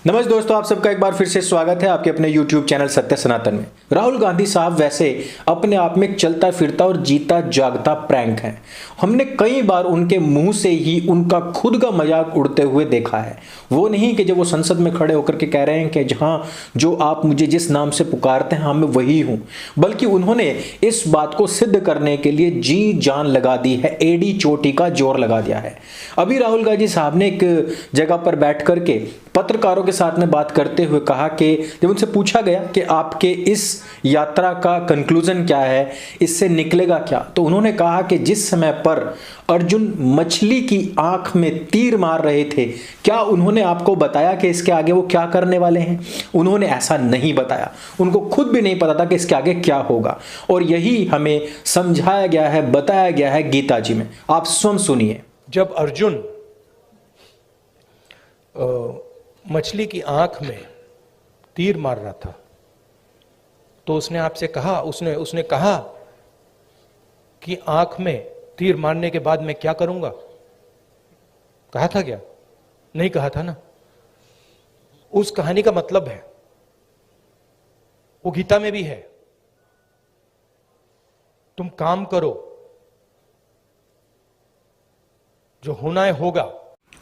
नमस्ते दोस्तों, आप सबका एक बार फिर से स्वागत है आपके अपने YouTube चैनल सत्य सनातन में। राहुल गांधी साहब वैसे अपने आप में एक चलता फिरता और जीता जागता प्रैंक है। हमने कई बार उनके मुंह से ही उनका खुद का मजाक उड़ते हुए देखा है। वो नहीं कि जब वो संसद में खड़े होकर के कह रहे हैं कि जहां जो आप मुझे जिस नाम से पुकारते हैं हाँ मैं वही हूं, बल्कि उन्होंने इस बात को सिद्ध करने के लिए जी जान लगा दी है, एड़ी चोटी का जोर लगा दिया है। अभी राहुल गांधी साहब ने एक जगह पर बैठ करके पत्रकारों के साथ में बात करते हुए कहा कि जब उनसे पूछा गया कि आपके इस यात्रा का कंक्लूजन क्या है, इससे निकलेगा क्या, तो उन्होंने कहा कि जिस समय पर अर्जुन मछली की आंख में तीर मार रहे थे, क्या उन्होंने आपको बताया कि इसके आगे वो क्या करने वाले हैं? उन्होंने ऐसा नहीं बताया। उनको खुद भी नहीं पता था कि इसके आगे क्या होगा, और यही हमें समझाया गया है, बताया गया है गीता जी में। आप स्वयं सुनिए। जब अर्जुन मछली की आंख में तीर मार रहा था तो उसने आपसे कहा, उसने कहा कि आंख में तीर मारने के बाद मैं क्या करूंगा? कहा था क्या? नहीं कहा था ना। उस कहानी का मतलब है वो गीता में भी है, तुम काम करो, जो होना है होगा।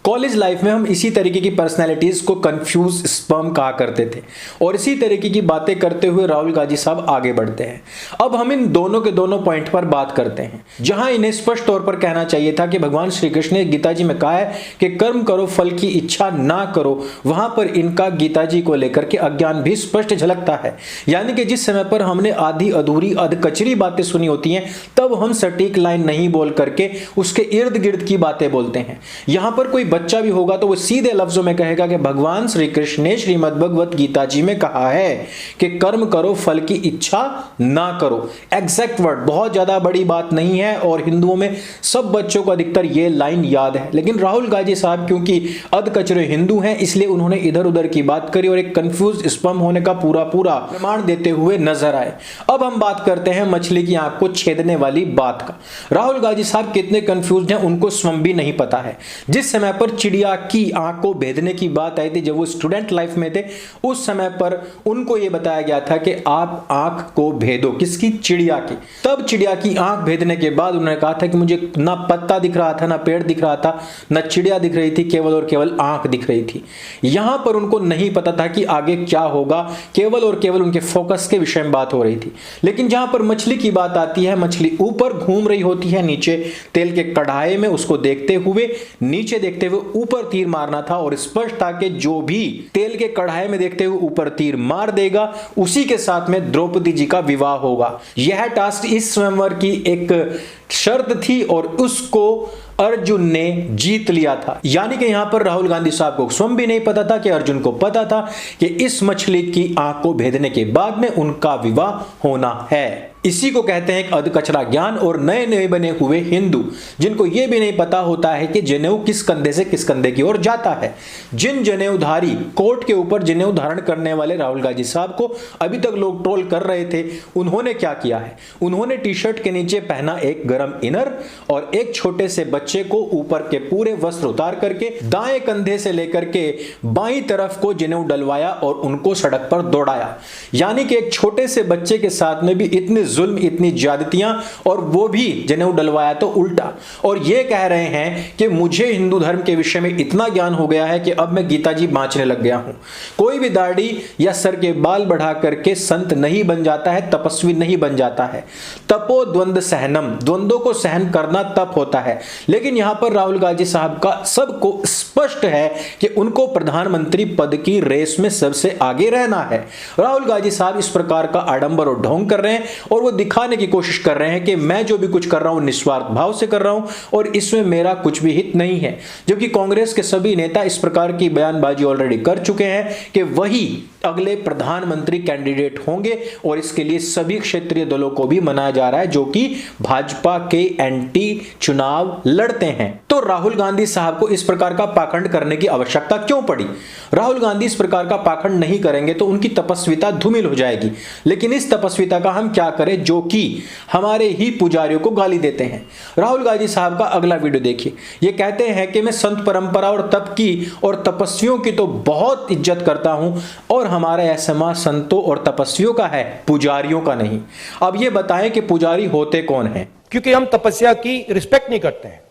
कॉलेज लाइफ में हम इसी तरीके की पर्सनैलिटीज को कंफ्यूज स्पर्म कहा करते थे, और इसी तरीके की बातें करते हुए राहुल गांधी साहब आगे बढ़ते हैं। अब हम इन दोनों के दोनों पॉइंट पर बात करते हैं। जहां इन्हें स्पष्ट तौर पर कहना चाहिए था कि भगवान श्री कृष्ण ने गीता जी में कहा है कि कर्म करो फल की इच्छा ना करो, वहां पर इनका गीता जी को लेकर के अज्ञान भी स्पष्ट झलकता है। यानी कि जिस समय पर हमने आधी अधूरी अधकचरी बातें सुनी होती हैं, तब हम सटीक लाइन नहीं बोल करके उसके इर्द गिर्द की बातें बोलते हैं। यहां पर कोई बच्चा भी होगा तो वो सीधे लफ्जों में कहेगा कि भगवान श्री कृष्ण ने श्रीमद् भगवत गीता जी में कहा है कि कर्म करो फल की इच्छा ना करो। एग्जैक्ट वर्ड, बहुत ज्यादा बड़ी बात नहीं है, और हिंदुओं में सब बच्चों को अधिकतर ये लाइन याद है। लेकिन राहुल गांधी साहब क्योंकि अधकचरे हिंदू हैं, इसलिए उन्होंने इधर उधर की बात करी और एक कंफ्यूज स्पर्म होने का पूरा प्रमाण देते हुए नजर आए। अब हम बात करते हैं मछली की आंख को छेदने वाली बात का। राहुल गांधी साहब कितने कंफ्यूज हैं उनको स्वयं भी नहीं पता है। जिस समय पर चिड़िया की आंख को भेदने की बात आई थी, जब वो स्टूडेंट लाइफ में थे, उस समय पर उनको यह बताया गया था कि आप आंख को भेदो। किसकी? चिड़िया की। तब चिड़िया की आंख भेदने के बाद उन्होंने कहा था कि मुझे ना पत्ता दिख रहा था, ना पेड़ दिख रहा था, ना चिड़िया दिख रही थी, केवल और केवल आंख दिख रही थी। यहां पर उनको नहीं पता था कि आगे क्या होगा, केवल और केवल उनके फोकस के विषय में बात हो रही थी। लेकिन जहां पर मछली की बात आती है, मछली ऊपर घूम रही होती है, नीचे तेल के कढ़ाई में उसको देखते हुए, नीचे देखते हुए ऊपर तीर मारना था, और स्पष्ट था कि जो भी तेल के कढ़ाई में देखते हुए ऊपर तीर मार देगा, उसी के साथ में द्रौपदी जी का विवाह होगा। यह टास्क इस स्वयंवर की एक शर्त थी, और उसको अर्जुन ने जीत लिया था। यानी कि यहां पर राहुल गांधी साहब को स्वयं भी नहीं पता था कि अर्जुन को पता था कि इस मछली की आंख को भेदने के बाद में उनका विवाह होना है। इसी को कहते हैं अधकचरा ज्ञान। और नए नए बने हुए हिंदू जिनको यह भी नहीं पता होता है कि जनेऊ किस कंधे से किस कंधे की ओर जाता है। जिन जनेऊधारी कोर्ट के ऊपर जनेऊ धारण करने वाले राहुल गांधी साहब को अभी तक लोग ट्रोल कर रहे थे, उन्होंने क्या किया है? उन्होंने टी शर्ट के नीचे पहना एक गर्म इनर, और एक छोटे से बच्चे को ऊपर के पूरे वस्त्र उतार करके दाएं कंधे से लेकर के बाईं तरफ को जनेऊ डलवाया और उनको सड़क पर दौड़ाया। यानी कि एक छोटे से बच्चे के साथ में भी इतनी जुल्म, इतनी ज्यादतियां, और वो भी जनेऊ डलवाया तो उल्टा। और ये कह रहे हैं कि मुझे हिंदू धर्म के विषय में इतना ज्ञान हो गया है कि अब मैं गीता जी बांचने लग गया हूं। कोई भी दाढ़ी या सर के बाल बढ़ा करके संत नहीं बन जाता है, तपस्वी नहीं बन जाता है। तपो द्वंद्व सहनम, द्वंद्वों को सहन करना तप होता है। लेकिन यहां पर राहुल गांधी साहब का सबको स्पष्ट है कि उनको प्रधानमंत्री पद की रेस में सबसे आगे रहना है। राहुल गांधी साहब इस प्रकार का आडंबर और ढोंग कर रहे हैं, और वो दिखाने की कोशिश कर रहे हैं कि मैं जो भी कुछ कर रहा हूं निस्वार्थ भाव से कर रहा हूं और इसमें मेरा कुछ भी हित नहीं है। जबकि कांग्रेस के सभी नेता इस प्रकार की बयानबाजी ऑलरेडी कर चुके हैं कि वही अगले प्रधानमंत्री कैंडिडेट होंगे, और इसके लिए सभी क्षेत्रीय दलों को भी मनाया जा रहा है जो कि भाजपा के एंटी चुनाव लड़ते हैं। तो राहुल गांधी साहब को इस प्रकार का पाखंड करने की आवश्यकता क्यों पड़ी? राहुल गांधी इस प्रकार का पाखंड नहीं करेंगे तो उनकी तपस्विता धूमिल हो जाएगी। लेकिन इस तपस्विता का हम क्या करें हैं जो कि हमारे ही पुजारियों को गाली देते हैं। राहुल गांधी साहब का अगला वीडियो देखिए। ये कहते हैं कि मैं संत परंपरा और तप की और तपस्वियों की तो बहुत इज्जत करता हूं और हमारा यह समाज संतों और तपस्वियों का है, पुजारियों का नहीं। अब ये बताएं कि पुजारी होते कौन हैं? क्योंकि हम तपस्या की रिस्पेक्ट नहीं करते हैं,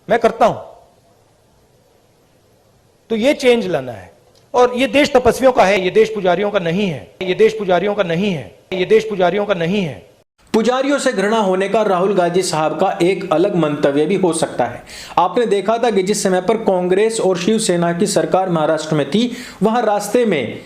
मैं करता हूं। तो ये चेंज लाना है। और ये देश तपस्वियों का है, ये देश पुजारियों का नहीं है, ये देश पुजारियों का नहीं है, ये देश पुजारियों का नहीं है। पुजारियों से घृणा होने का राहुल गांधी साहब का एक अलग मंतव्य भी हो सकता है। आपने देखा था कि जिस समय पर कांग्रेस और शिवसेना की सरकार महाराष्ट्र में थी, वहां रास्ते में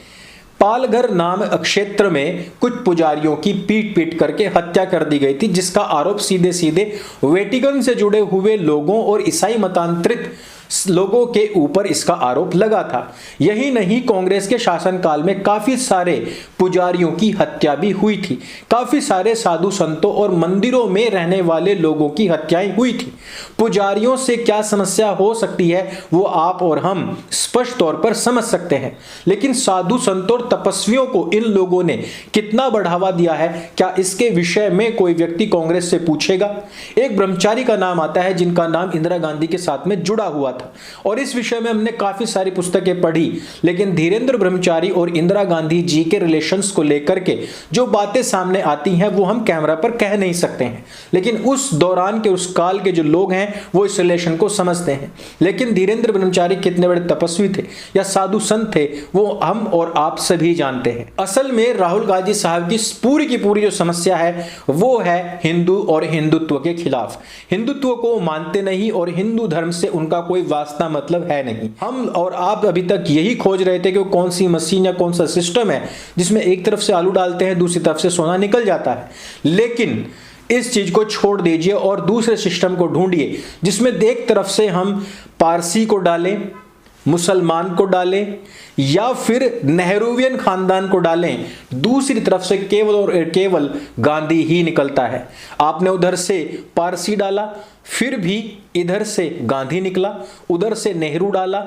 पालघर नाम क्षेत्र में कुछ पुजारियों की पीट पीट करके हत्या कर दी गई थी, जिसका आरोप सीधे सीधे वेटिकन से जुड़े हुए लोगों और ईसाई मतांतरित लोगों के ऊपर इसका आरोप लगा था। यही नहीं, कांग्रेस के शासनकाल में काफी सारे पुजारियों की हत्या भी हुई थी। काफी सारे साधु संतों और मंदिरों में रहने वाले लोगों की हत्याएं हुई थी। पुजारियों से क्या समस्या हो सकती है वो आप और हम स्पष्ट तौर पर समझ सकते हैं, लेकिन साधु संतों और तपस्वियों को इन लोगों ने कितना बढ़ावा दिया है, क्या इसके विषय में कोई व्यक्ति कांग्रेस से पूछेगा? एक ब्रह्मचारी का नाम आता है जिनका नाम इंदिरा गांधी के साथ में जुड़ा हुआ था, और इस विषय में हमने काफी सारी पुस्तकें पढ़ी, लेकिन धीरेन्द्र ब्रह्मचारी और इंदिरा गांधी जी के रिलेशंस को लेकर के जो बातें सामने आती हैं वो हम कैमरा पर कह नहीं सकते हैं, लेकिन उस दौरान के उस काल के जो लोग हैं वो इस रिलेशन को समझते हैं। लेकिन धीरेन्द्र ब्रह्मचारी कितने बड़े तपस्वी थे या साधु संत थे वो हम और आप सभी जानते हैं। असल में राहुल गांधी साहब की पूरी जो समस्या है वो है हिंदू और हिंदुत्व के खिलाफ। हिंदुत्व को मानते नहीं और हिंदू धर्म से उनका कोई वास्ता मतलब है नहीं। हम और आप अभी तक यही खोज रहे थे कि कौन सी मशीन या कौन सा सिस्टम है जिसमें एक तरफ से आलू डालते हैं दूसरी तरफ से सोना निकल जाता है, लेकिन इस चीज को छोड़ दीजिए और दूसरे सिस्टम को ढूंढिए जिसमें एक तरफ से हम पारसी को डालें, मुसलमान को डालें या फिर नेहरूवियन खानदान को डालें, दूसरी तरफ से केवल और केवल गांधी ही निकलता है। आपने उधर से पारसी डाला, फिर भी इधर से गांधी निकला, उधर से नेहरू डाला,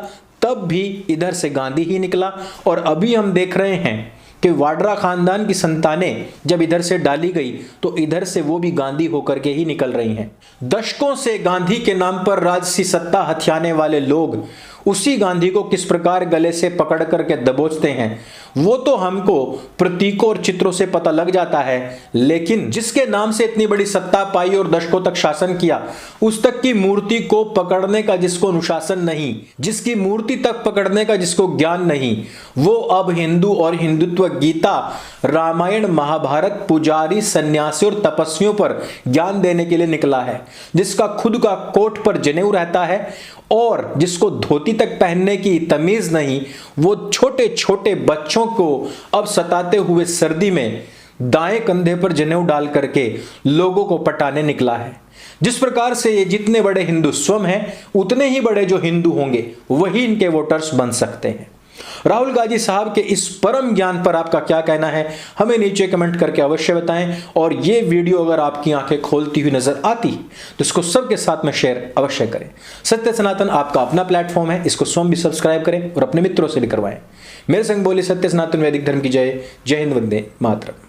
तब भी इधर से गांधी ही निकला, और अभी हम देख रहे हैं कि वाड्रा खानदान की संतानें जब इधर से डाली गई तो इधर से वो भी गांधी होकर के ही निकल रही हैं। दशकों से गांधी के नाम पर राजसी सत्ता हथियाने वाले लोग उसी गांधी को किस प्रकार गले से पकड़ करके दबोचते हैं वो तो हमको प्रतीकों और चित्रों से पता लग जाता है, लेकिन जिसके नाम से इतनी बड़ी सत्ता पाई और दशकों तक शासन किया, उस तक की मूर्ति को पकड़ने का जिसको अनुशासन नहीं, जिसकी मूर्ति तक पकड़ने का जिसको ज्ञान नहीं, वो अब हिंदू और हिंदुत्व, गीता, रामायण, महाभारत, पुजारी, सन्यासी और तपस्वियों पर ज्ञान देने के लिए निकला है। जिसका खुद का कोट पर जनेऊ रहता है और जिसको धोती तक पहनने की तमीज नहीं, वो छोटे छोटे बच्चों को अब सताते हुए सर्दी में दाएं कंधे पर जनेऊ डाल करके लोगों को पटाने निकला है। जिस प्रकार से ये जितने बड़े हिंदू स्वयं हैं, उतने ही बड़े जो हिंदू होंगे वही इनके वोटर्स बन सकते हैं। राहुल गांधी साहब के इस परम ज्ञान पर आपका क्या कहना है, हमें नीचे कमेंट करके अवश्य बताएं। और ये वीडियो अगर आपकी आंखें खोलती हुई नजर आती तो इसको सबके साथ में शेयर अवश्य करें। सत्य सनातन आपका अपना प्लेटफॉर्म है, इसको स्वयं भी सब्सक्राइब करें और अपने मित्रों से भी करवाएं। मेरे संग बोले सत्य सनातन वैदिक धर्म की जय। जय हिंद, वंदे मातरम।